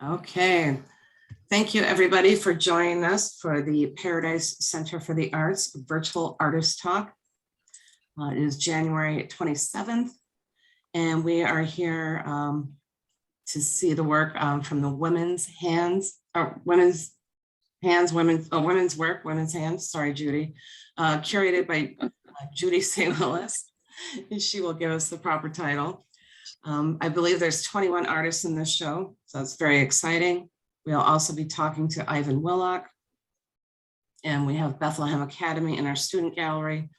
Okay, thank you everybody for joining us for the Paradise Center for the Arts Virtual Artist Talk. It is January 27th, and we are here to see the work from the Women's Hands, sorry, Judy, curated by Judy St. Willis, and she will give us the proper title. I believe there's 21 artists in this show, so it's very exciting. We'll also be talking to Ivan Willock, and we have Bethlehem Academy in our student gallery,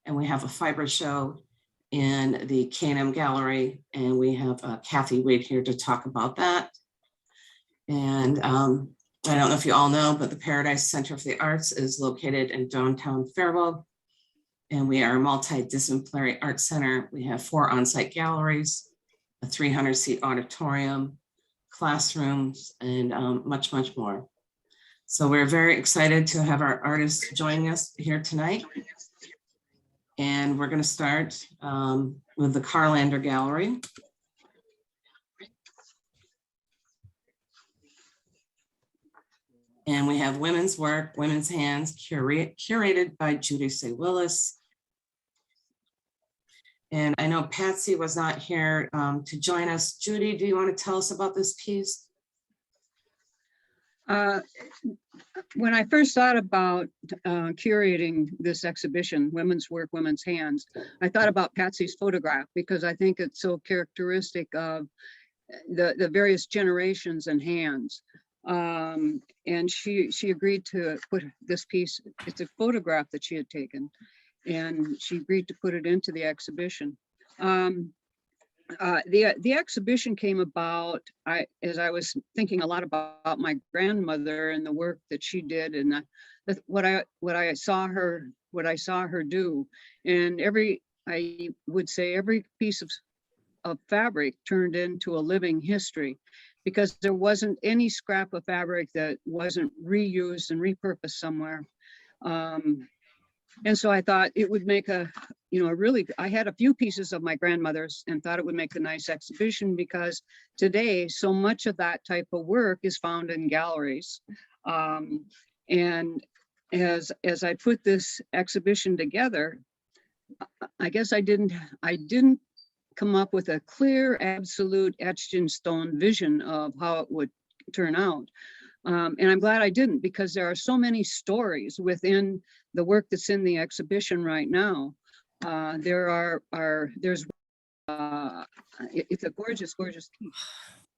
and we have a fiber show in the K&M Gallery, and we have Kathy Wade here to talk about that. And I don't know if you all know, but the Paradise Center for the Arts is located in downtown Faribault, and we are a multidisciplinary art center. We have 4 on-site galleries, a 300-seat auditorium, classrooms, and much, much more. So we're very excited to have our artists joining us here tonight. And we're going to start with the Carlander Gallery. And we have Women's Work, Women's Hands, curated by Judy St. Willis. And I know Patsy was not here to join us. Judy, do you want to tell us about this piece? When I first thought about curating this exhibition, Women's Work, Women's Hands, I thought about Patsy's photograph because I think it's so characteristic of the various generations and hands. And she agreed to put this piece, it's a photograph that she had taken, and she agreed to put it into the exhibition. The exhibition came about as I was thinking a lot about my grandmother and the work that she did, and what I saw her do. And I would say every piece of fabric turned into a living history, because there wasn't any scrap of fabric that wasn't reused and repurposed somewhere. And so I thought it would make I had a few pieces of my grandmother's and thought it would make a nice exhibition, because today so much of that type of work is found in galleries. And as I put this exhibition together, I guess I didn't come up with a clear, absolute etched in stone vision of how it would turn out. And I'm glad I didn't, because there are so many stories within the work that's in the exhibition right now. There's it's a gorgeous, gorgeous piece.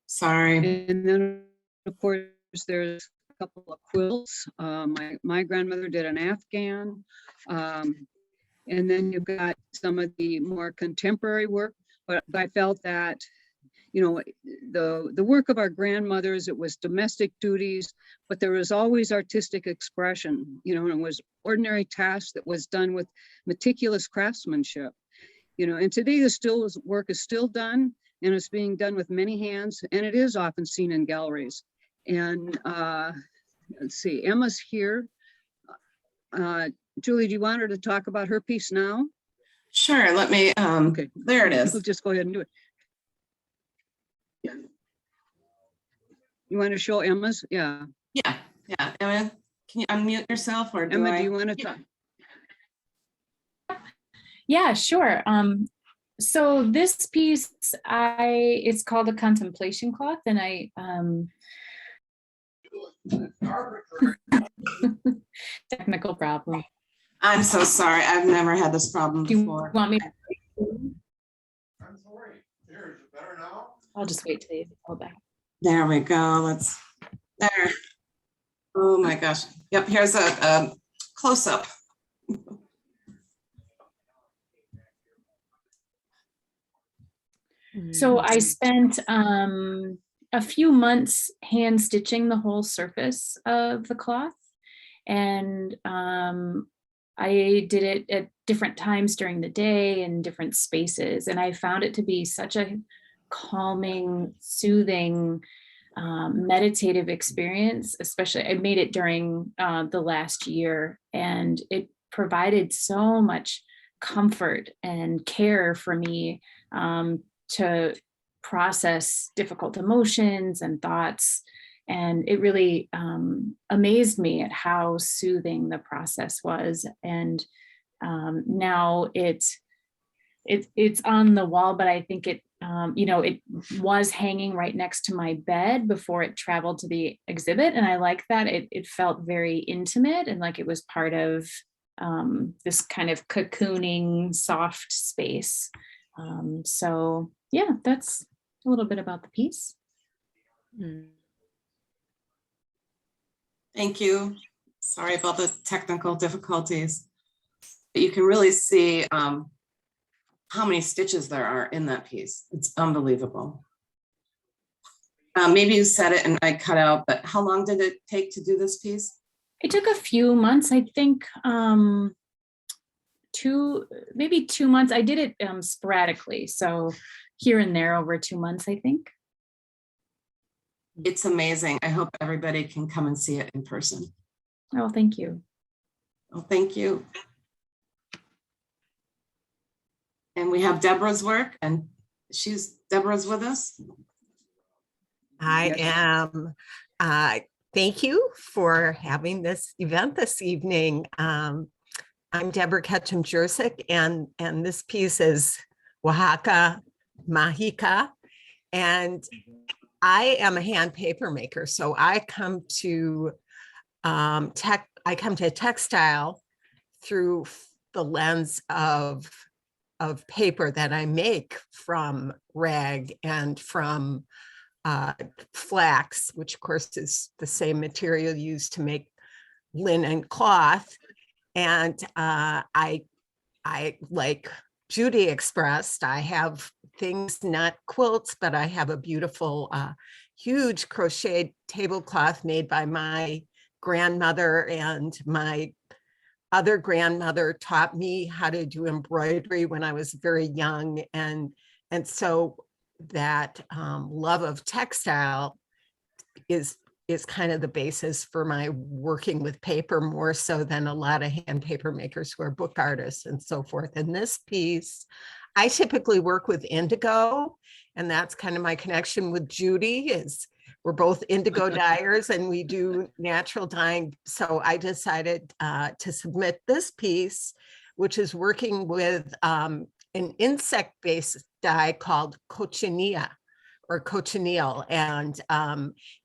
Sorry. And then of course there's a couple of quilts. My grandmother did an Afghan. And then you've got some of the more contemporary work, but I felt that, the work of our grandmothers, it was domestic duties, but there was always artistic expression, and it was ordinary tasks that was done with meticulous craftsmanship, and today the work is still done, and it's being done with many hands, and it is often seen in galleries. And let's see, Emma's here. Julie, do you want her to talk about her piece now? Sure, let me, Okay. There it is. We'll just go ahead and do it. You want to show Emma's? Yeah. Yeah. Emma, can you unmute yourself, or do Emma, I? do you want to talk? Yeah, sure. So this piece, it's called a contemplation cloth, and I technical problem. I'm so sorry. I've never had this problem Do you before. want me to? I'm sorry. Here, is it better now? I'll just wait till you hold back. There we go. There. Oh my gosh. Yep, here's a close-up. So I spent a few months hand stitching the whole surface of the cloth, and I did it at different times during the day in different spaces, and I found it to be such a calming, soothing, meditative experience. Especially I made it during the last year, and it provided so much comfort and care for me to process difficult emotions and thoughts. And it really amazed me at how soothing the process was. And now it's on the wall, but I think it, it was hanging right next to my bed before it traveled to the exhibit. And I like that. It felt very intimate and like it was part of this kind of cocooning, soft space. So yeah, that's a little bit about the piece. Thank you. Sorry about the technical difficulties. But you can really see how many stitches there are in that piece. It's unbelievable. Maybe you said it and I cut out, but how long did it take to do this piece? It took a few months, I think, maybe 2 months. I did it sporadically, so here and there over 2 months, I think. It's amazing. I hope everybody can come and see it in person. Oh, thank you. Well, thank you. And we have Deborah's work, and Deborah's with us. I am. Thank you for having this event this evening. I'm Deborah Ketchum-Jurczyk, and this piece is Oaxaca Mágica. And I am a hand paper maker, so I come to textile through the lens of paper that I make from rag and from flax, which of course is the same material used to make linen cloth. And I like Judy expressed, I have things, not quilts, but I have a beautiful, huge crocheted tablecloth made by my grandmother, and my other grandmother taught me how to do embroidery when I was very young. And so that love of textile is kind of the basis for my working with paper, more so than a lot of hand paper makers who are book artists and so forth. And this piece, I typically work with indigo, and that's kind of my connection with Judy. Is we're both indigo dyers and we do natural dyeing. So I decided to submit this piece, which is working with an insect-based dye called cochineal or cochineal. And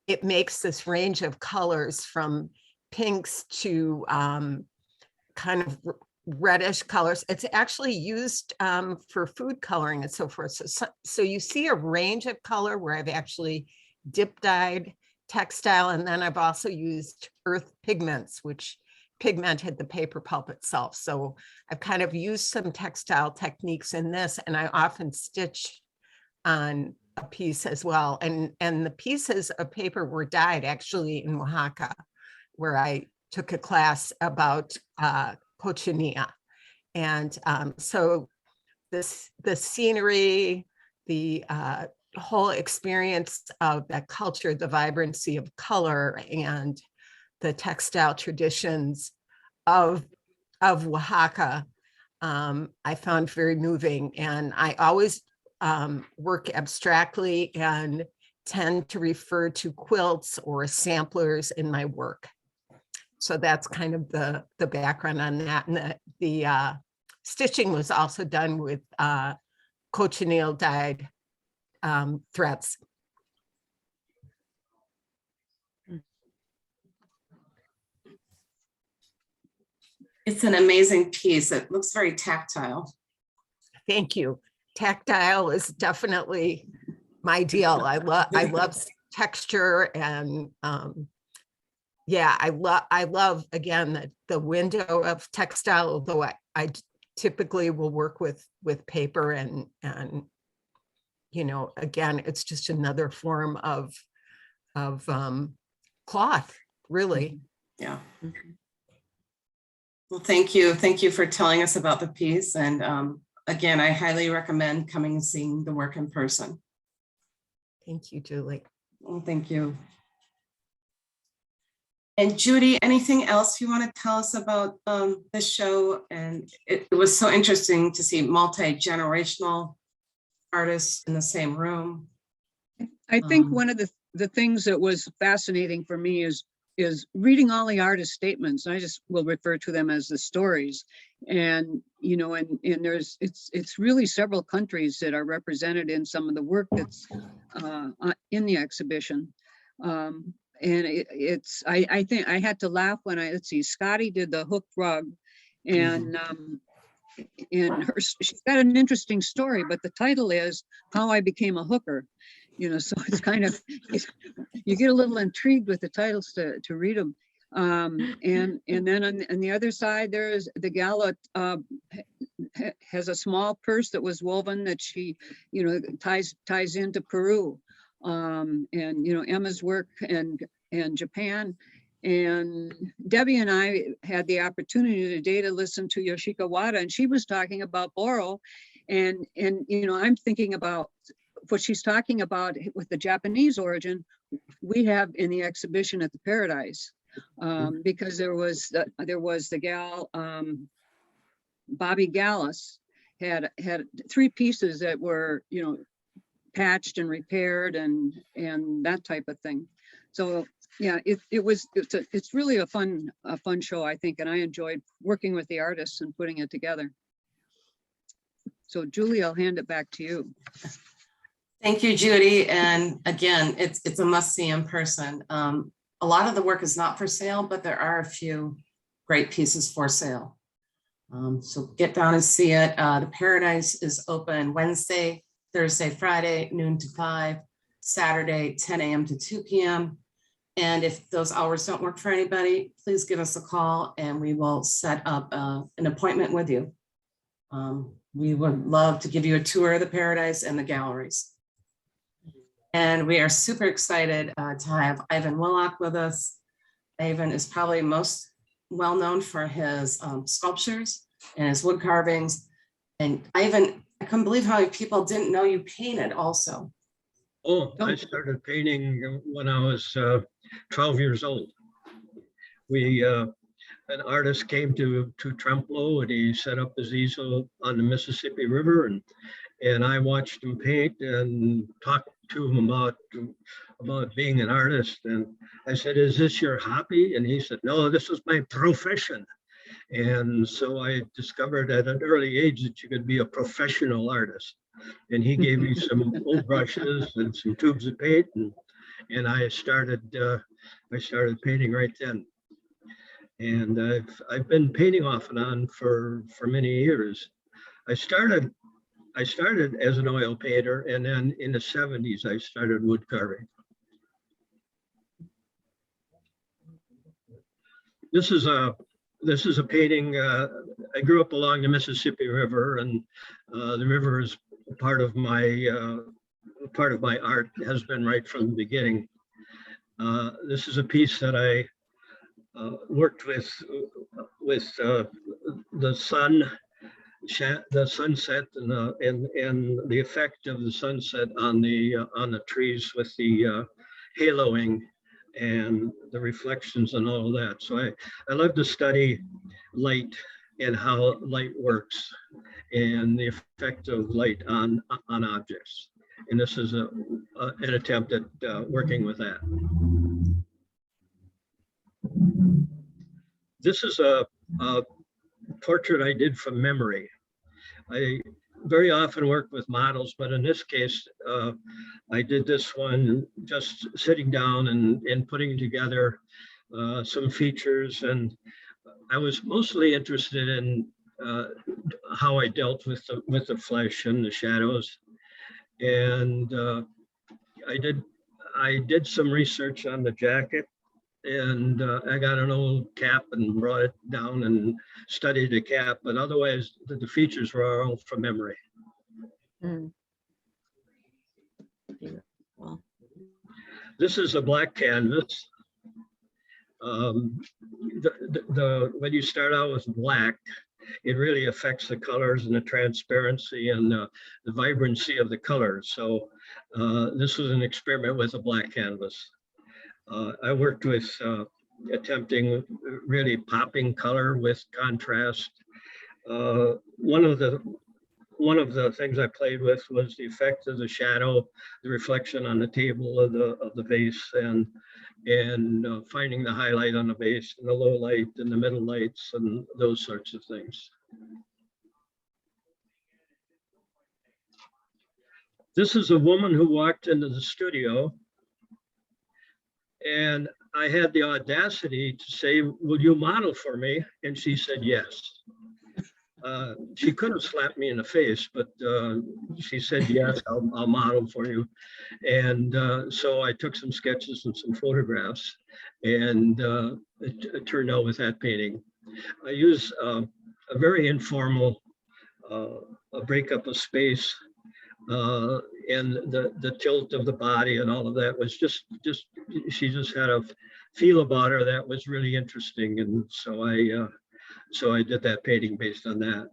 it makes this range of colors from pinks to kind of reddish colors. It's actually used for food coloring and so forth. So you see a range of color where I've actually dip dyed textile, and then I've also used earth pigments, which pigmented the paper pulp itself. So I've kind of used some textile techniques in this, and I often stitch on a piece as well. And the pieces of paper were dyed actually in Oaxaca, where I took a class about cochineal. And so the scenery, the whole experience of that culture, the vibrancy of color, and the textile traditions of Oaxaca, I found very moving. And I always work abstractly and tend to refer to quilts or samplers in my work. So that's kind of the background on that. And the stitching was also done with cochineal dyed threads. It's an amazing piece. It looks very tactile. Thank you. Tactile is definitely my deal. I love texture, and yeah, I love again the window of textile, although I typically will work with paper and again, it's just another form of cloth, really. Yeah. Well, thank you. Thank you for telling us about the piece. And again, I highly recommend coming and seeing the work in person. Thank you, Julie. Well, thank you. And Judy, anything else you want to tell us about the show? And it was so interesting to see multi-generational artists in the same room. I think Um, one of the things that was fascinating for me is reading all the artist statements. I just will refer to them as the stories. And, you know, and it's really several countries that are represented in some of the work that's in the exhibition. And I think I had to laugh when let's see, Scotty did the hook rug, and she's got an interesting story, but the title is How I Became a Hooker. You know, so it's kind of, you get a little intrigued with the titles to read them. And then on the other side, there's the gal that has a small purse that was woven that she, you know, ties into Peru. And, you know, Emma's work and Japan. And Debbie and I had the opportunity today to listen to Yoshiko Wada, and she was talking about Boro. And, you know, I'm thinking about what she's talking about with the Japanese origin, we have in the exhibition at the Paradise, because there was the gal, Bobby Gallus had 3 pieces that were, you know, patched and repaired and that type of thing. So yeah, it's really a fun show, I think, and I enjoyed working with the artists and putting it together. So Julie, I'll hand it back to you. Thank you, Judy. And again, it's a must see in person. A lot of the work is not for sale, but there are a few great pieces for sale. So get down and see it. The Paradise is open Wednesday, Thursday, Friday, noon to 5, Saturday, 10 a.m. to 2 p.m. And if those hours don't work for anybody, please give us a call and we will set up an appointment with you. We would love to give you a tour of the Paradise and the galleries. And we are super excited to have Ivan Willock with us. Ivan is probably most well known for his sculptures and his wood carvings. And Ivan, I couldn't believe how many people didn't know you painted also. Oh, I started painting when I was 12 years old. An artist came to Trempealeau and he set up his easel on the Mississippi River, and I watched him paint and talked to him about being an artist. And I said, "Is this your hobby?" And he said, "No, this is my profession." And so I discovered at an early age that you could be a professional artist. And he gave me some old brushes and some tubes of paint, and I started painting right then. And I've been painting off and on for many years. I started as an oil painter, and then in the 70s I started wood carving. This is a painting. I grew up along the Mississippi River, and the river is part of my art, has been right from the beginning. This is a piece that I worked with the sun, the sunset, and the effect of the sunset on the trees with the haloing and the reflections and all of that. So I love to study light and how light works and the effect of light on objects. And this is an attempt at working with that. This is a portrait I did from memory. I very often work with models, but in this case, I did this one just sitting down and putting together some features. And I was mostly interested in how I dealt with the flesh and the shadows. And I did some research on the jacket, and I got an old cap and brought it down and studied the cap, but otherwise the features were all from memory. Mm. Beautiful. This is a black canvas. When you start out with black, it really affects the colors and the transparency and the vibrancy of the colors. So this was an experiment with a black canvas. I worked with attempting really popping color with contrast. One of the things I played with was the effect of the shadow, the reflection on the table of the vase, and finding the highlight on the vase and the low light and the middle lights and those sorts of things. This is a woman who walked into the studio, and I had the audacity to say, "Will you model for me?" And she said yes. She could have slapped me in the face, but she said, "Yes, I'll model for you." And so I took some sketches and some photographs, and it turned out with that painting. I use a very informal a breakup of space, and the tilt of the body and all of that was just she just had a feel about her that was really interesting, and so I did that painting based on that.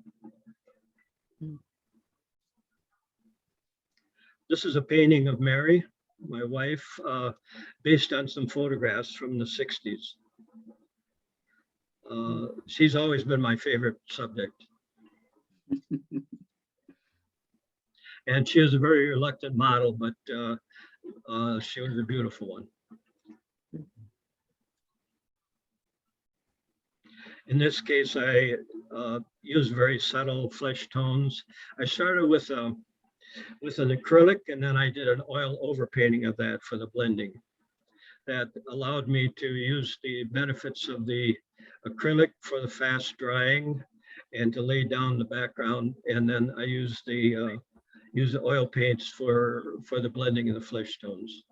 This is a painting of Mary, my wife, based on some photographs from the 60s. She's always been my favorite subject. And she was a very reluctant model, but she was a beautiful one. In this case, I used very subtle flesh tones. I started with an acrylic, and then I did an oil overpainting of that for the blending. That allowed me to use the benefits of the acrylic for the fast drying and to lay down the background. And then I used the oil paints for the blending of the flesh tones.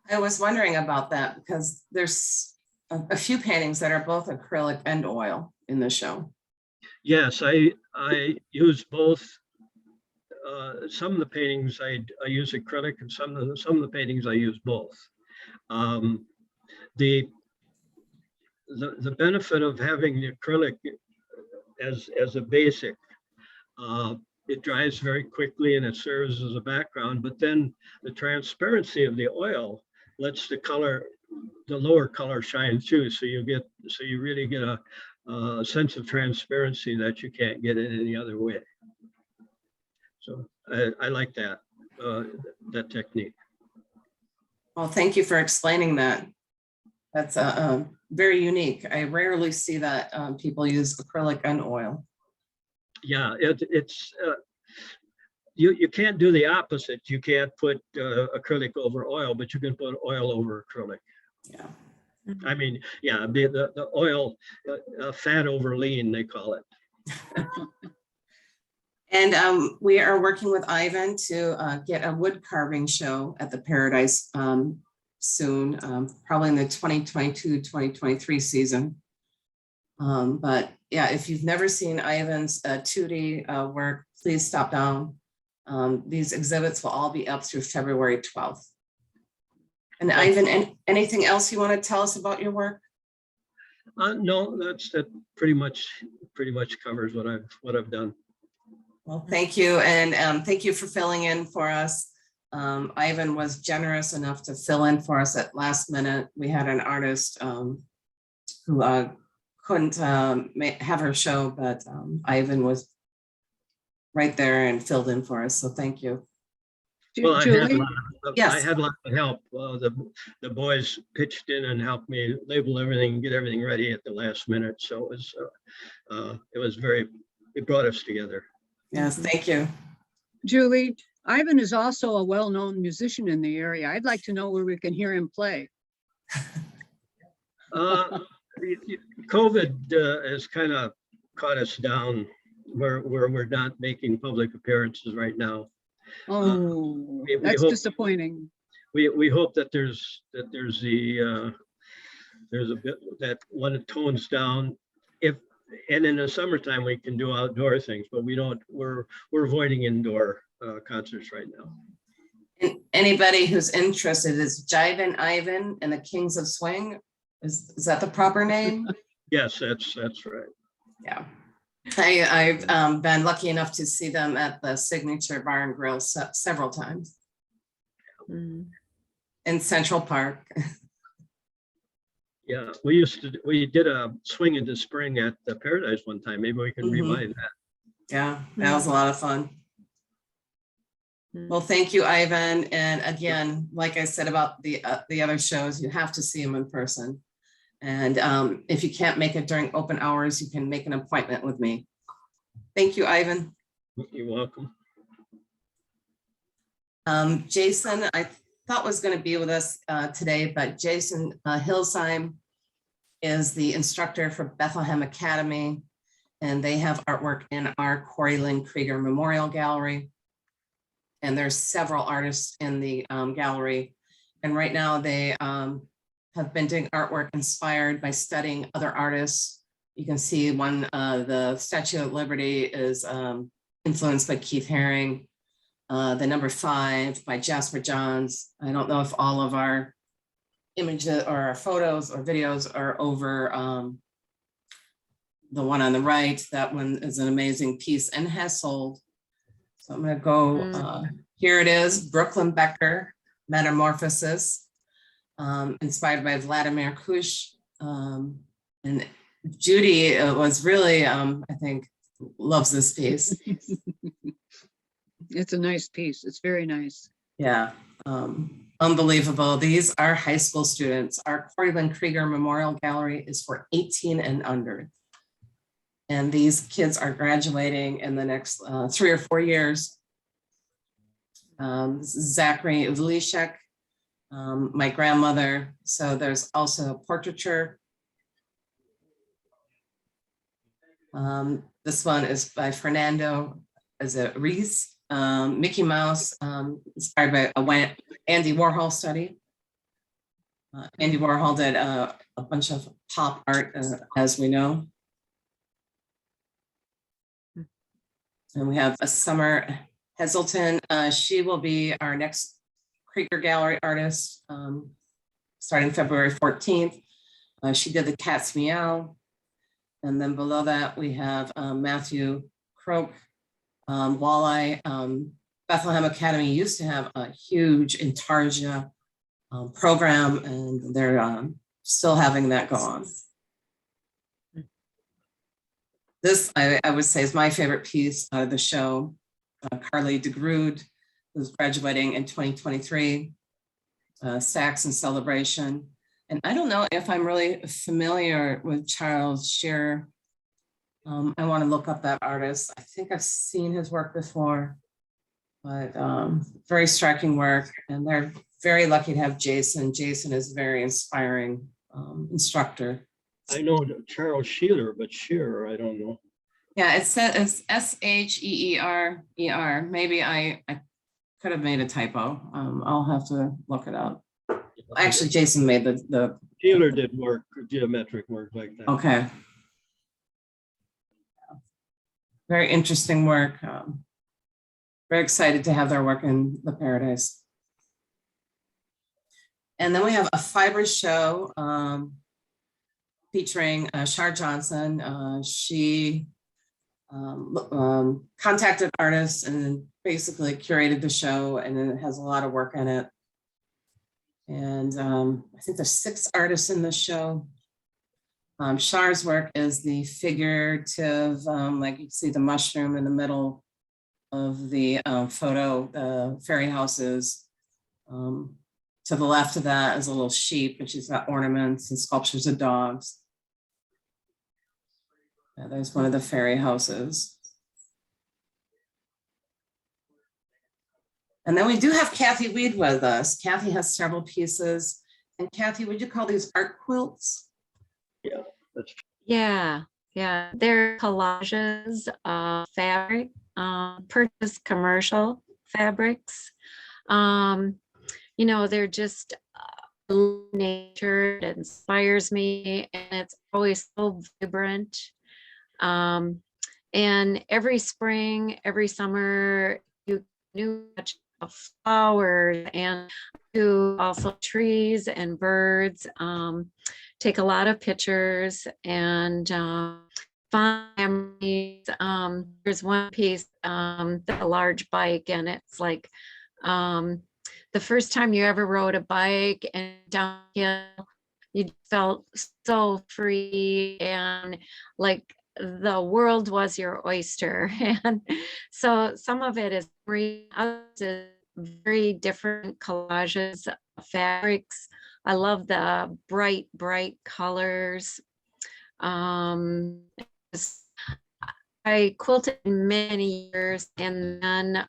I was wondering about that because there's a few paintings that are both acrylic and oil in the show. Yes, I use both. Some of the paintings I use acrylic, and some of the paintings I use both. The benefit of having the acrylic as a basic, it dries very quickly and it serves as a background, but then the transparency of the oil lets the lower color shine through, so you really get a sense of transparency that you can't get in any other way. So I like that technique. Well, thank you for explaining that. That's very unique. I rarely see that people use acrylic and oil. Yeah, it's you can't do the opposite. You can't put acrylic over oil, but you can put oil over acrylic. Yeah. I mean, yeah, the oil, fat over lean, they call it. And we are working with Ivan to get a wood carving show at the Paradise soon, probably in the 2022-2023 season. But yeah, if you've never seen Ivan's 2D work, please stop down. These exhibits will all be up through February 12th. And Ivan, anything else you want to tell us about your work? No, that pretty much covers what I've done. Well, thank you. And thank you for filling in for us. Ivan was generous enough to fill in for us at last minute. We had an artist who couldn't have her show, but Ivan was right there and filled in for us. So thank you. Well, I Julie? had a lot of help. The boys pitched in and helped me label everything, get everything ready at the last minute. So it brought us together. Yes, thank you. Julie, Ivan is also a well-known musician in the area. I'd like to know where we can hear him play. COVID has kind of caught us down where we're not making public appearances right now. Oh, we that's hope- disappointing. We hope that there's a bit that when it tones down, and in the summertime we can do outdoor things, but we're avoiding indoor concerts right now. And anybody who's interested is Jivin Ivan and the Kings of Swing. Is that the proper name? Yes, that's right. Yeah. I've been lucky enough to see them at the Signature Bar and Grill several times. in Central Park. Yeah, we did a swing in the spring at the Paradise one time. Maybe we can Mhm. revive that. Yeah, that was a lot of fun. Mm. Well, thank you, Ivan. And again, like I said about the other shows, you have to see them in person. And if you can't make it during open hours, you can make an appointment with me. Thank you, Ivan. You're welcome. Jason, I thought was going to be with us today, but Jason Hillsheim is the instructor for Bethlehem Academy, and they have artwork in our Corey Lynn Krieger Memorial Gallery. And there's several artists in the gallery. And right now they have been doing artwork inspired by studying other artists. You can see one, the Statue of Liberty is influenced by Keith Haring. The number 5 by Jasper Johns. I don't know if all of our images or our photos or videos are over the one on the right. That one is an amazing piece and has sold. So I'm gonna go, here it is, Brooklyn Becker, Metamorphosis, inspired by Vladimir Kush. And Judy was really, I think, loves this piece. It's a nice piece. It's very nice. Yeah, unbelievable. These are high school students. Our Corey Lynn Krieger Memorial Gallery is for 18 and under. And these kids are graduating in the next 3 or 4 years. This is Zachary Ulishek, my grandmother. So there's also portraiture. This one is by Fernando Reese. Mickey Mouse, inspired by a Andy Warhol study. Andy Warhol did a bunch of pop art, as we know. And we have a Summer Heselton. She will be our next Krieger Gallery artist, starting February 14th. She did the Cat's Meow. And then below that, we have Matthew Croak, Walleye. Bethlehem Academy used to have a huge Intarsia program, and they're still having that go on. This, I would say, is my favorite piece out of the show. Carly DeGrood, who's graduating in 2023, Stacks and Celebration. And I don't know if I'm really familiar with Charles Shearer. I want to look up that artist. I think I've seen his work before, but very striking work. And they're very lucky to have Jason. Jason is a very inspiring instructor. I know Charles Shearer, but Shearer, I don't know. Yeah, it's Sheerer. Maybe I could have made a typo. I'll have to look it up. Actually, Jason made the Shearer did work, geometric work like that. okay. Very interesting work. Very excited to have their work in the Paradise. And then we have a fiber show featuring Shar Johnson. She contacted artists and basically curated the show, and it has a lot of work in it. And I think there's 6 artists in the show. Shar's work is the figurative, like you can see the mushroom in the middle of the photo, the fairy houses. To the left of that is a little sheep, and she's got ornaments and sculptures of dogs. Yeah, there's one of the fairy houses. And then we do have Kathy Weed with us. Kathy has several pieces. And Kathy, would you call these art quilts? Yeah, that's Yeah, they're collages of fabric, purchased commercial fabrics. They're just nature. It inspires me, and it's always so vibrant. And every spring, every summer, you new of flowers and to also trees and birds. Take a lot of pictures and fun memories. There's one piece, a large bike, and it's like the first time you ever rode a bike and downhill, you felt so free and like the world was your oyster. And so some of it is very different collages of fabrics. I love the bright, bright colors. I quilted many years, and then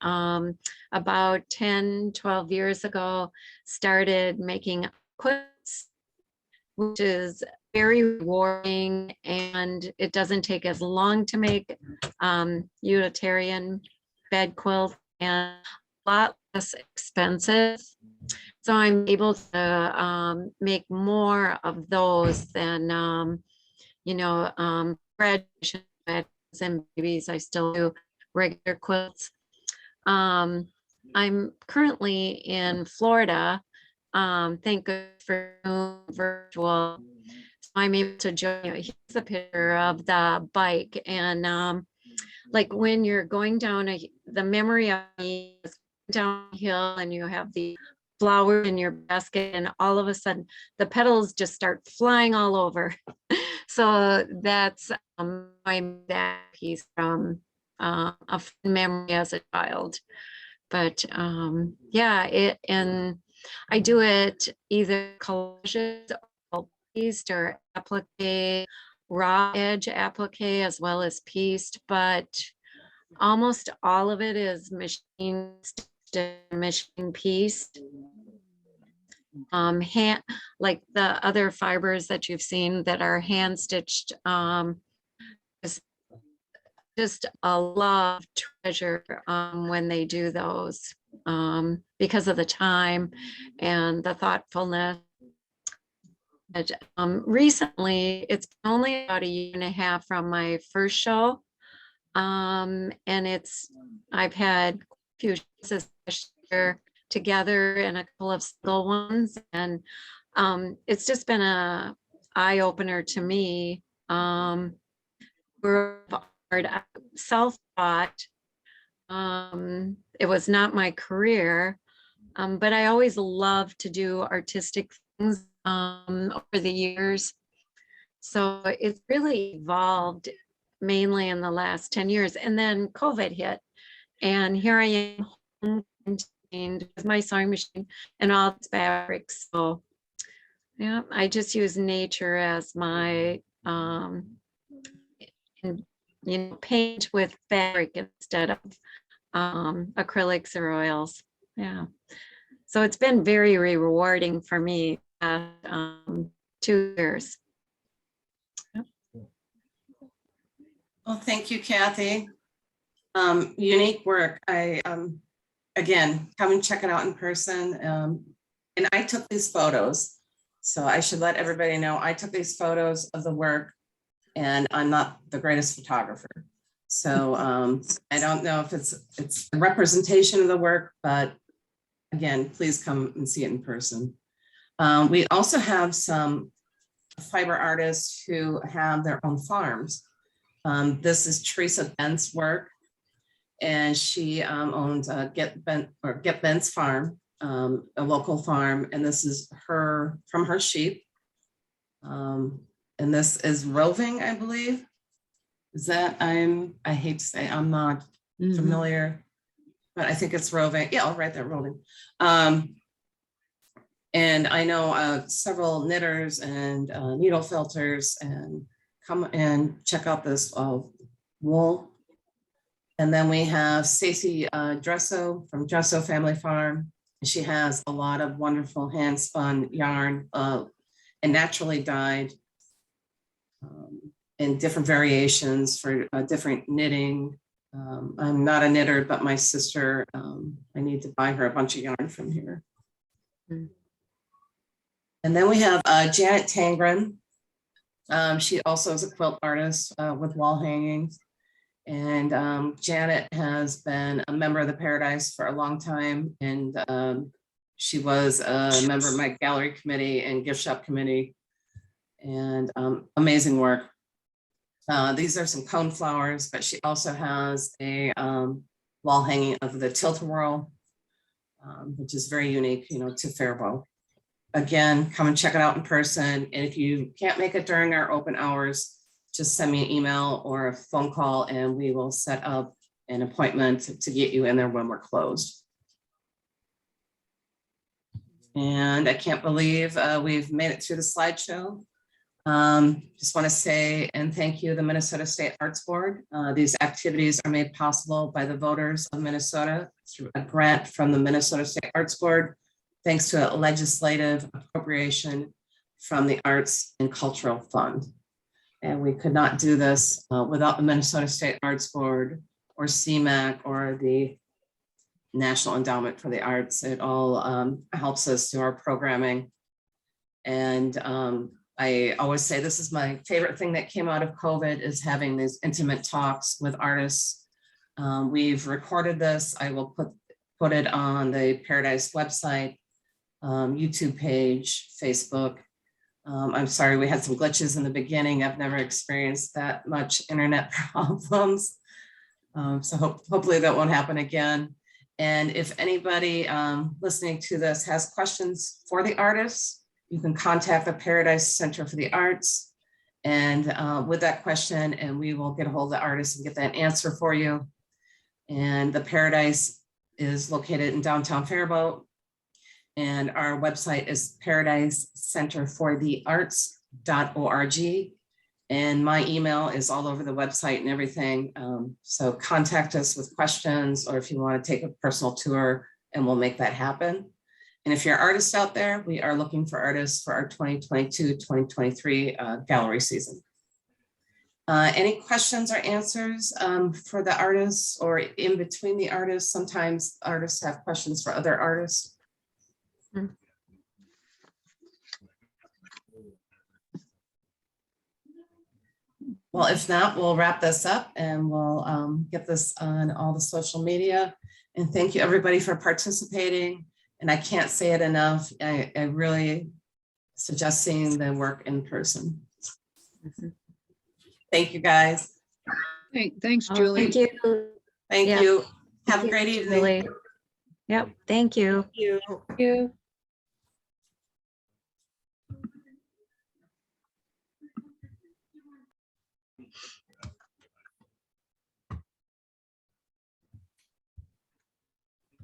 about 10, 12 years ago, started making quilts, which is very rewarding, and it doesn't take as long to make utilitarian bed quilt and a lot less expensive. So I'm able to make more of those than, graduation beds and babies. I still do regular quilts. I'm currently in Florida. Thank goodness for virtual. So I'm able to join you. Here's a picture of the bike, and like when you're going down the memory of me is downhill and you have the flower in your basket, and all of a sudden the petals just start flying all over. So that's that piece from a fun memory as a child. But yeah, and I do it either collages or pieced or applique, raw edge applique as well as pieced, but almost all of it is machine pieced. Hand, like the other fibers that you've seen that are hand stitched, is just a love treasure when they do those, because of the time and the thoughtfulness. But, recently, it's been only about a year and a half from my first show, and I've had a few shows this year together and a couple of single ones, and it's just been a eye-opener to me. Self-taught. It was not my career, but I always loved to do artistic things over the years. So it's really evolved mainly in the last 10 years. And then COVID hit, and here I am home contained with my sewing machine and all its fabrics. So yeah, I just use nature as my paint with fabric instead of acrylics or oils. Yeah, so it's been very rewarding for me. 2 years. Well, thank you, Kathy. Unique work. Again, come and check it out in person. And I took these photos, so I should let everybody know I took these photos of the work, and I'm not the greatest photographer. So I don't know if it's a representation of the work, but again, please come and see it in person. We also have some fiber artists who have their own farms. This is Teresa Bent's work, and she owns Get Bent's Farm, a local farm, and this is from her sheep. And this is roving, I believe. Is that I hate to say, I'm not familiar, but I think it's roving. Yeah, I'll write that roving. And I know several knitters and needle filters, and come and check out this wool. And then we have Stacy Dresso from Dresso Family Farm. She has a lot of wonderful hand spun yarn and naturally dyed in different variations for different knitting. I'm not a knitter, but my sister, I need to buy her a bunch of yarn from here. And then we have Janet Tangren. She also is a quilt artist with wall hangings. And Janet has been a member of the Paradise for a long time. And she was a member of my gallery committee and gift shop committee. And amazing work. These are some cone flowers, but she also has a wall hanging of the tilt-a-whirl. which is very unique, to Faribault. Again, come and check it out in person. And if you can't make it during our open hours, just send me an email or a phone call and we will set up an appointment to get you in there when we're closed. And I can't believe we've made it through the slideshow. Just want to say and thank you, the Minnesota State Arts Board. These activities are made possible by the voters of Minnesota through a grant from the Minnesota State Arts Board, thanks to a legislative appropriation from the Arts and Cultural Fund. And we could not do this without the Minnesota State Arts Board or CMAC or the National Endowment for the Arts. It all helps us do our programming. And I always say this is my favorite thing that came out of COVID is having these intimate talks with artists. We've recorded this. I will put it on the Paradise website, YouTube page, Facebook. I'm sorry, we had some glitches in the beginning. I've never experienced that much internet problems. So hopefully that won't happen again. And if anybody listening to this has questions for the artists, you can contact the Paradise Center for the Arts and with that question, and we will get a hold of the artist and get that answer for you. And the Paradise is located in downtown Faribault. And our website is paradisecenterforthearts.org. And my email is all over the website and everything. So contact us with questions or if you want to take a personal tour and we'll make that happen. And if you're artists out there, we are looking for artists for our 2022-2023 gallery season. Any questions or answers for the artists or in between the artists? Sometimes artists have questions for other artists. Well, if not, we'll wrap this up and we'll get this on all the social media. And thank you everybody for participating. And I can't say it enough. I really suggest seeing the work in person. Thank you guys. Thanks, Oh, Julie. Thank you. Thank Yeah. you. Have a Thank great you, evening. Julie. Yep, thank you. Thank you.